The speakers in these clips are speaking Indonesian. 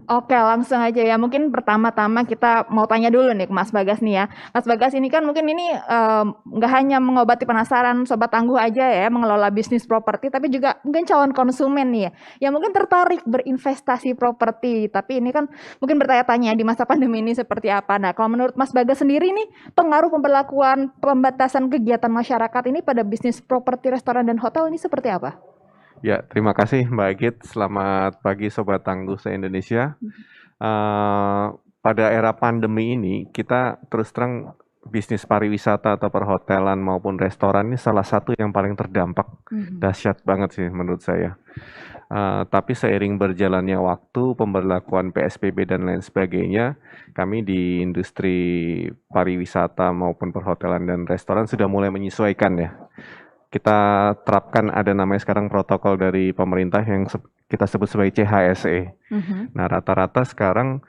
Oke, langsung aja ya. Mungkin pertama-tama kita mau tanya dulu nih ke Mas Bagas nih ya. Mas Bagas ini kan mungkin ini nggak hanya mengobati penasaran Sobat Tangguh aja ya, mengelola bisnis properti, tapi juga mungkin calon konsumen nih ya, yang mungkin tertarik berinvestasi properti. Tapi ini kan mungkin bertanya-tanya di masa pandemi ini seperti apa. Nah, kalau menurut Mas Bagas sendiri nih, pengaruh pemberlakuan pembatasan kegiatan masyarakat ini pada bisnis properti, restoran, dan hotel ini seperti apa? Ya, terima kasih Mbak Git. Selamat pagi Sobat Tangguh se-Indonesia. Eh, Pada era pandemi ini, kita terus terang bisnis pariwisata atau perhotelan maupun restoran ini salah satu yang paling terdampak. Dahsyat banget sih menurut saya. Tapi seiring berjalannya waktu, pemberlakuan PSBB dan lain sebagainya, kami di industri pariwisata maupun perhotelan dan restoran sudah mulai menyesuaikan ya. Kita terapkan ada namanya sekarang protokol dari pemerintah yang kita sebut sebagai CHSE. Nah, rata-rata sekarang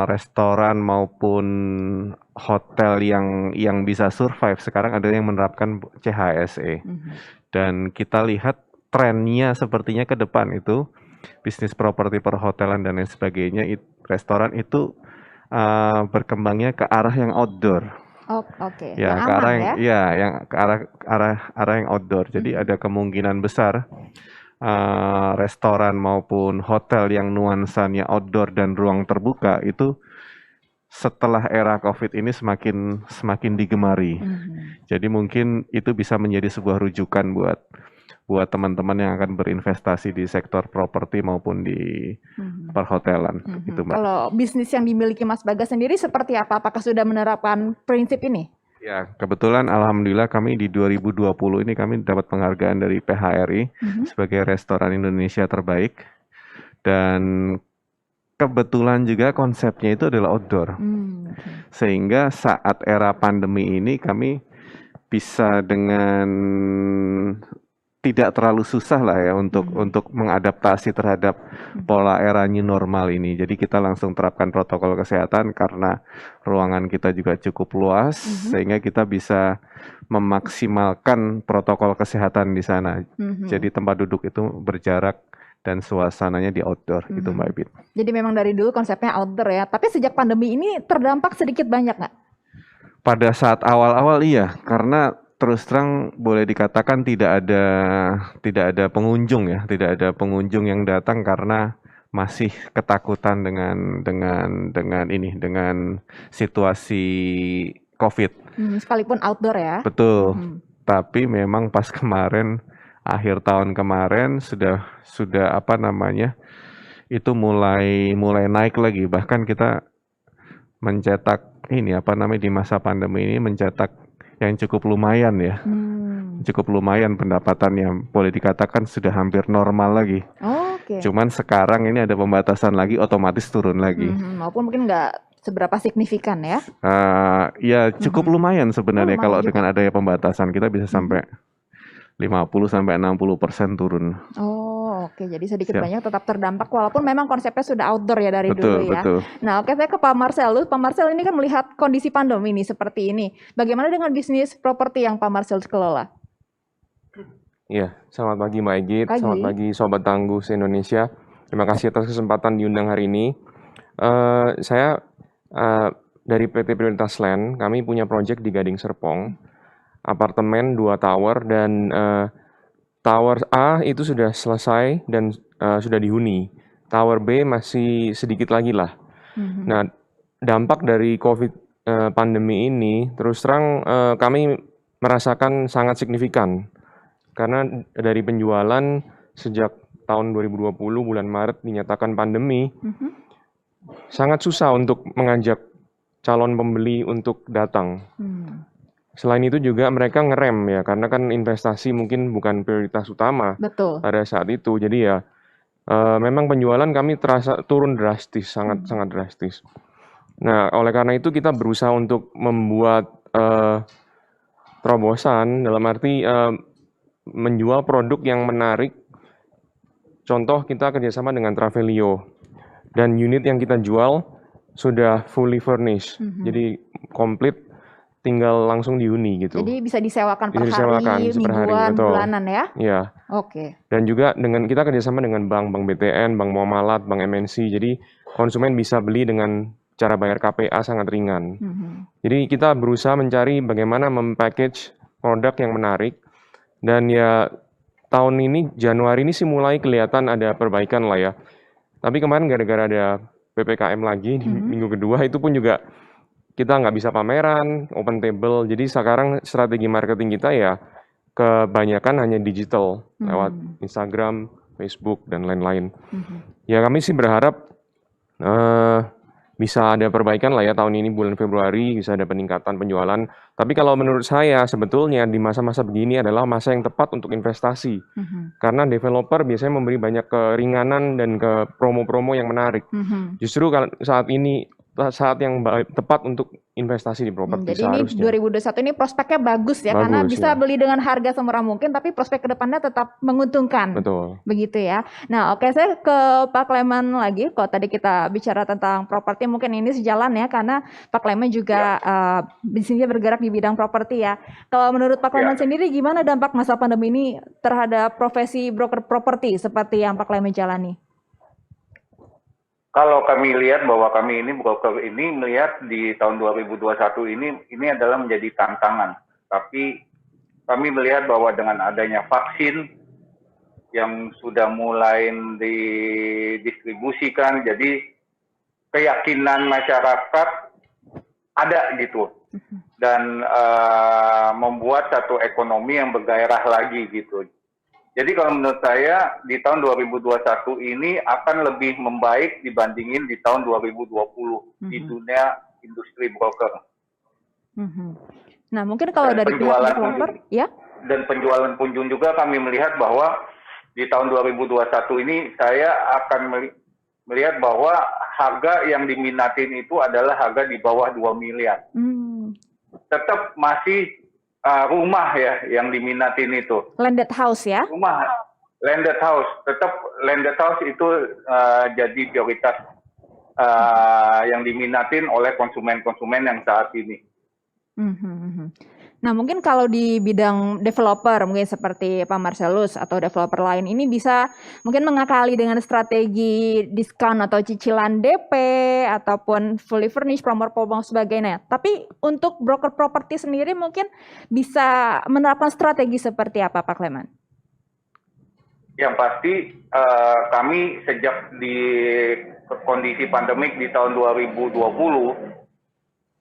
restoran maupun hotel yang bisa survive sekarang ada yang menerapkan CHSE. Dan kita lihat trennya sepertinya ke depan itu bisnis properti perhotelan dan lain sebagainya, restoran itu berkembangnya ke arah yang outdoor. Oh, oke, yang Ya, ke aman arah yang ya. ya yang ke arah yang outdoor. Jadi ada kemungkinan besar restoran maupun hotel yang nuansanya outdoor dan ruang terbuka itu setelah era COVID ini semakin semakin digemari. Jadi mungkin itu bisa menjadi sebuah rujukan buat buat teman-teman yang akan berinvestasi di sektor properti maupun di perhotelan. Itu, Mbak. Kalau bisnis yang dimiliki Mas Bagas sendiri seperti apa? Apakah sudah menerapkan prinsip ini? Ya, kebetulan alhamdulillah kami di 2020 ini kami dapat penghargaan dari PHRI sebagai restoran Indonesia terbaik. Dan kebetulan juga konsepnya itu adalah outdoor. Sehingga saat era pandemi ini kami bisa dengan tidak terlalu susah lah ya untuk mengadaptasi terhadap pola era new normal ini. Jadi kita langsung terapkan protokol kesehatan karena ruangan kita juga cukup luas sehingga kita bisa memaksimalkan protokol kesehatan di sana. Jadi tempat duduk itu berjarak dan suasananya di outdoor gitu Mbak Ibit. Jadi memang dari dulu konsepnya outdoor ya. Tapi sejak pandemi ini terdampak sedikit banyak nggak? Pada saat awal-awal iya, karena terus terang boleh dikatakan tidak ada pengunjung ya, tidak ada pengunjung yang datang karena masih ketakutan dengan situasi COVID. Sekalipun outdoor ya. Betul. Tapi memang pas kemarin akhir tahun kemarin sudah apa namanya? Itu mulai naik lagi. Bahkan kita mencetak ini apa namanya di masa pandemi ini mencetak yang cukup lumayan ya. Cukup lumayan pendapatannya. Boleh dikatakan sudah hampir normal lagi. Oke. Cuman sekarang ini ada pembatasan lagi, otomatis turun lagi. Maupun mungkin nggak seberapa signifikan ya. Ya cukup lumayan sebenarnya lumayan kalau juga. dengan adanya pembatasan kita bisa sampai 50-60% turun. Oh, oke. Jadi sedikit Siap. banyak tetap terdampak walaupun memang konsepnya sudah outdoor ya dari Betul, dulu ya. betul. Nah, oke saya ke Pak Marcelus. Pak Marcel ini kan melihat kondisi pandemi ini seperti ini. Bagaimana dengan bisnis properti yang Pak Marcelus kelola? Iya, selamat pagi Mbak Egit, Pagi. selamat pagi Sobat Tangguh se-Indonesia. Terima kasih atas kesempatan diundang hari ini. Saya dari PT Prioritas Land, kami punya proyek di Gading Serpong, apartemen 2 tower dan tower A itu sudah selesai dan sudah dihuni. Tower B masih sedikit lagi lah. Nah, dampak dari COVID pandemi ini terus terang kami merasakan sangat signifikan. Karena dari penjualan sejak tahun 2020 bulan Maret dinyatakan pandemi, sangat susah untuk mengajak calon pembeli untuk datang. Selain itu juga mereka ngerem ya, karena kan investasi mungkin bukan prioritas utama Betul. pada saat itu. Jadi ya memang penjualan kami terasa turun drastis, sangat drastis. Nah, oleh karena itu kita berusaha untuk membuat terobosan dalam arti menjual produk yang menarik. Contoh kita kerjasama dengan Travelio dan unit yang kita jual sudah fully furnished, jadi komplit tinggal langsung dihuni gitu. Jadi bisa disewakan Bisa per disewakan hari, per hari, mingguan, betul. bulanan ya? Iya. Oke. Dan juga dengan kita kerjasama dengan bank BTN, Bank Muamalat, Bank MNC. Jadi konsumen bisa beli dengan cara bayar KPA sangat ringan. Jadi kita berusaha mencari bagaimana mempackage produk yang menarik. Dan ya tahun ini, Januari ini sih mulai kelihatan ada perbaikan lah ya. Tapi kemarin gara-gara ada PPKM lagi di minggu kedua, itu pun juga kita nggak bisa pameran, open table. Jadi sekarang strategi marketing kita ya kebanyakan hanya digital lewat Instagram, Facebook, dan lain-lain. Ya kami sih berharap bisa ada perbaikan lah ya tahun ini bulan Februari, bisa ada peningkatan penjualan. Tapi kalau menurut saya sebetulnya di masa-masa begini adalah masa yang tepat untuk investasi. Karena developer biasanya memberi banyak keringanan dan ke promo-promo yang menarik. Justru saat ini saat yang tepat untuk investasi di properti Jadi ini seharusnya. 2021 ini prospeknya bagus ya, karena Bagus, bisa ya. beli dengan harga semurah mungkin, tapi prospek ke depannya tetap menguntungkan. Betul. Begitu ya. Nah, oke, saya ke Pak Kleman lagi. Kalau tadi kita bicara tentang properti, mungkin ini sejalan ya, karena Pak Kleman juga bisnisnya bergerak di bidang properti ya. Kalau menurut Pak Kleman sendiri, gimana dampak masa pandemi ini terhadap profesi broker properti seperti yang Pak Kleman jalani? Kalau kami lihat bahwa kami ini broker ini melihat di tahun 2021 ini adalah menjadi tantangan. Tapi kami melihat bahwa dengan adanya vaksin yang sudah mulai didistribusikan, jadi keyakinan masyarakat ada gitu. Dan membuat satu ekonomi yang bergairah lagi gitu. Jadi kalau menurut saya di tahun 2021 ini akan lebih membaik dibandingin di tahun 2020 di dunia industri broker. Nah, mungkin kalau dari pihak developer, ya? Dan penjualan punjung juga kami melihat bahwa di tahun 2021 ini saya akan melihat bahwa harga yang diminatin itu adalah harga di bawah 2 miliar. Tetap masih rumah ya yang diminatin itu. Landed house ya? Rumah, landed house. Tetap landed house itu jadi prioritas yang diminatin oleh konsumen-konsumen yang saat ini. Nah, mungkin kalau di bidang developer, mungkin seperti Pak Marcelus atau developer lain, ini bisa mungkin mengakali dengan strategi diskon atau cicilan DP, ataupun fully furnished, promo-promo sebagainya. Tapi untuk broker properti sendiri mungkin bisa menerapkan strategi seperti apa, Pak Kleman? Yang pasti kami sejak di kondisi pandemik di tahun 2020,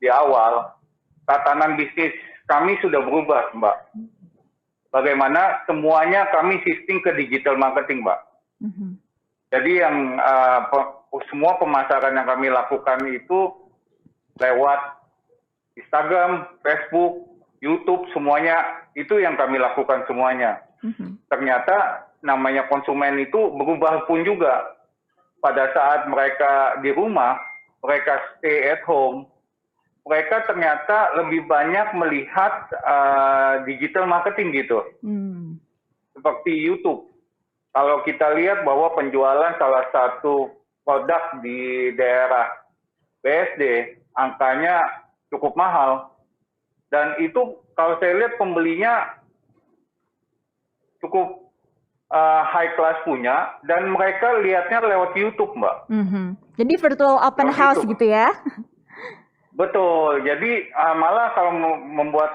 di awal, tatanan bisnis kami sudah berubah, Mbak. Bagaimana semuanya kami shifting ke digital marketing, Mbak. Jadi yang semua pemasaran yang kami lakukan itu lewat Instagram, Facebook, YouTube, semuanya itu yang kami lakukan semuanya. Ternyata namanya konsumen itu berubah pun juga. Pada saat mereka di rumah, mereka stay at home, mereka ternyata lebih banyak melihat digital marketing gitu. Seperti YouTube. Kalau kita lihat bahwa penjualan salah satu produk di daerah BSD, angkanya cukup mahal. Dan itu kalau saya lihat pembelinya cukup high class punya, dan mereka lihatnya lewat YouTube, Mbak. Jadi virtual open house gitu ya? Betul. Jadi malah kalau membuat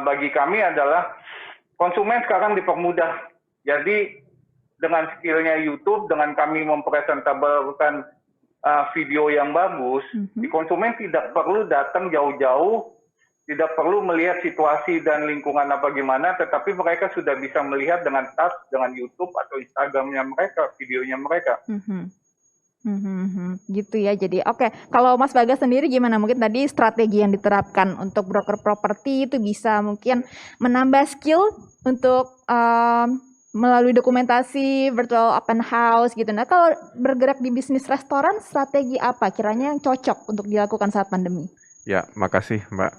bagi kami adalah konsumen sekarang dipermudah. Jadi dengan skillnya YouTube, dengan kami mempresentabilkan video yang bagus, di konsumen tidak perlu datang jauh-jauh, tidak perlu melihat situasi dan lingkungan apa gimana, tetapi mereka sudah bisa melihat dengan touch, dengan YouTube atau Instagramnya mereka, videonya mereka. Gitu ya. Jadi oke. Kalau Mas Bagas sendiri gimana? Mungkin tadi strategi yang diterapkan untuk broker properti itu bisa mungkin menambah skill untuk melalui dokumentasi virtual open house gitu. Nah, kalau bergerak di bisnis restoran, strategi apa kiranya yang cocok untuk dilakukan saat pandemi? Ya, makasih Mbak.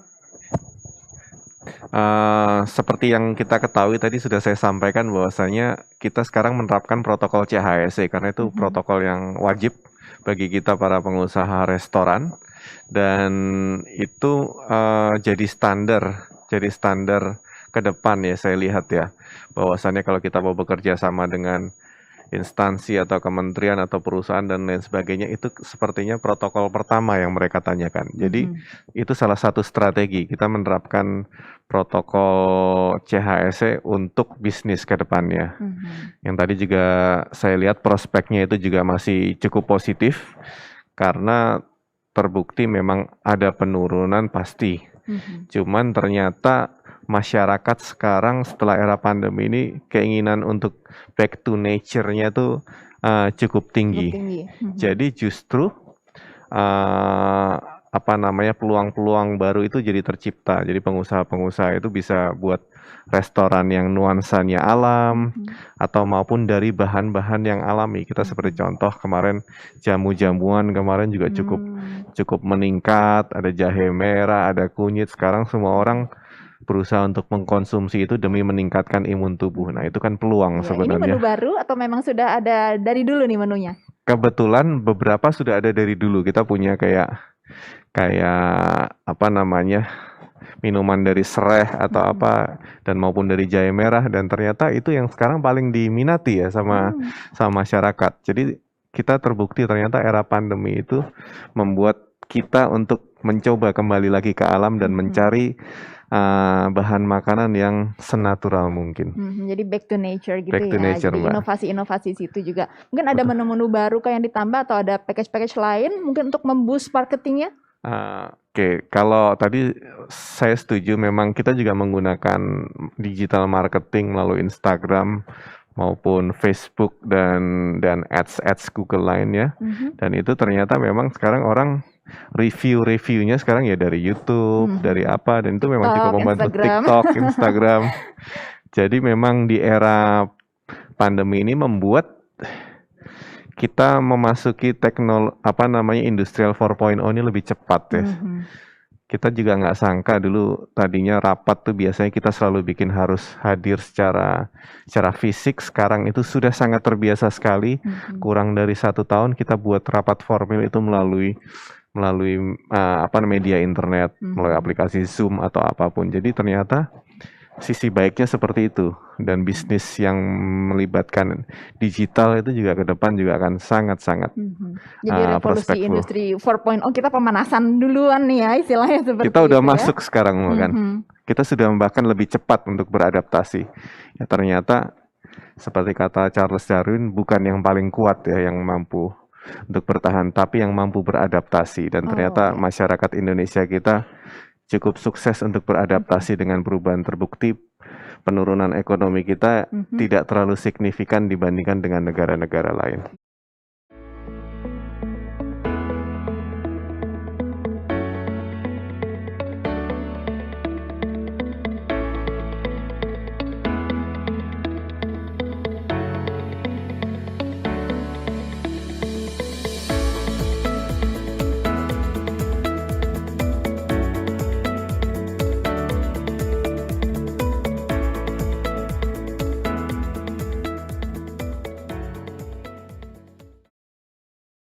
Seperti yang kita ketahui tadi sudah saya sampaikan bahwasanya kita sekarang menerapkan protokol CHSE karena itu protokol yang wajib bagi kita para pengusaha restoran, dan itu jadi standar ke depan ya, saya lihat ya, bahwasannya kalau kita mau bekerja sama dengan instansi atau kementerian atau perusahaan dan lain sebagainya, itu sepertinya protokol pertama yang mereka tanyakan. Jadi itu salah satu strategi kita menerapkan protokol CHSE untuk bisnis ke depannya. Yang tadi juga saya lihat prospeknya itu juga masih cukup positif karena terbukti memang ada penurunan pasti. Cuman ternyata masyarakat sekarang setelah era pandemi ini keinginan untuk back to nature-nya tuh cukup tinggi. Jadi justru peluang-peluang baru itu jadi tercipta. Jadi pengusaha-pengusaha itu bisa buat restoran yang nuansanya alam atau maupun dari bahan-bahan yang alami. Kita seperti contoh kemarin jamu-jamuan kemarin juga cukup meningkat, ada jahe merah, ada kunyit. Sekarang semua orang berusaha untuk mengkonsumsi itu demi meningkatkan imun tubuh. Nah, itu kan peluang Ini sebenarnya. menu baru atau memang sudah ada dari dulu nih menunya? Kebetulan beberapa sudah ada dari dulu. Kita punya kayak minuman dari sereh atau apa, dan maupun dari jahe merah, dan ternyata itu yang sekarang paling diminati ya sama masyarakat. Jadi kita terbukti ternyata era pandemi itu membuat kita untuk mencoba kembali lagi ke alam dan mencari bahan makanan yang senatural mungkin. Jadi back to nature gitu Back to ya. nature, Jadi Mbak. inovasi-inovasi situ juga. Mungkin ada menu-menu baru yang ditambah atau ada package-package lain mungkin untuk memboost marketingnya? Oke, kalau tadi saya setuju, memang kita juga menggunakan digital marketing melalui Instagram maupun Facebook dan ads Google lainnya. Dan itu ternyata memang sekarang orang reviewnya sekarang ya dari YouTube, dari apa, dan itu memang cukup membantu. Instagram. TikTok, Instagram. Jadi memang di era pandemi ini membuat kita memasuki industrial 4.0 ini lebih cepat ya. Kita juga nggak sangka dulu tadinya rapat tuh biasanya kita selalu bikin harus hadir secara fisik. Sekarang itu sudah sangat terbiasa sekali. Kurang dari 1 tahun kita buat rapat formal itu melalui media internet, melalui aplikasi Zoom atau apapun. Jadi ternyata sisi baiknya seperti itu, dan bisnis yang melibatkan digital itu juga ke depan juga akan sangat-sangat Jadi revolusi prospektif. industri 4.0 kita pemanasan duluan nih ya istilahnya seperti Kita udah itu ya. masuk sekarang kan. Kita sudah bahkan lebih cepat untuk beradaptasi. Ya ternyata seperti kata Charles Darwin, bukan yang paling kuat ya yang mampu untuk bertahan, tapi yang mampu beradaptasi. Dan ternyata masyarakat Indonesia kita cukup sukses untuk beradaptasi dengan perubahan. Terbukti penurunan ekonomi kita tidak terlalu signifikan dibandingkan dengan negara-negara lain.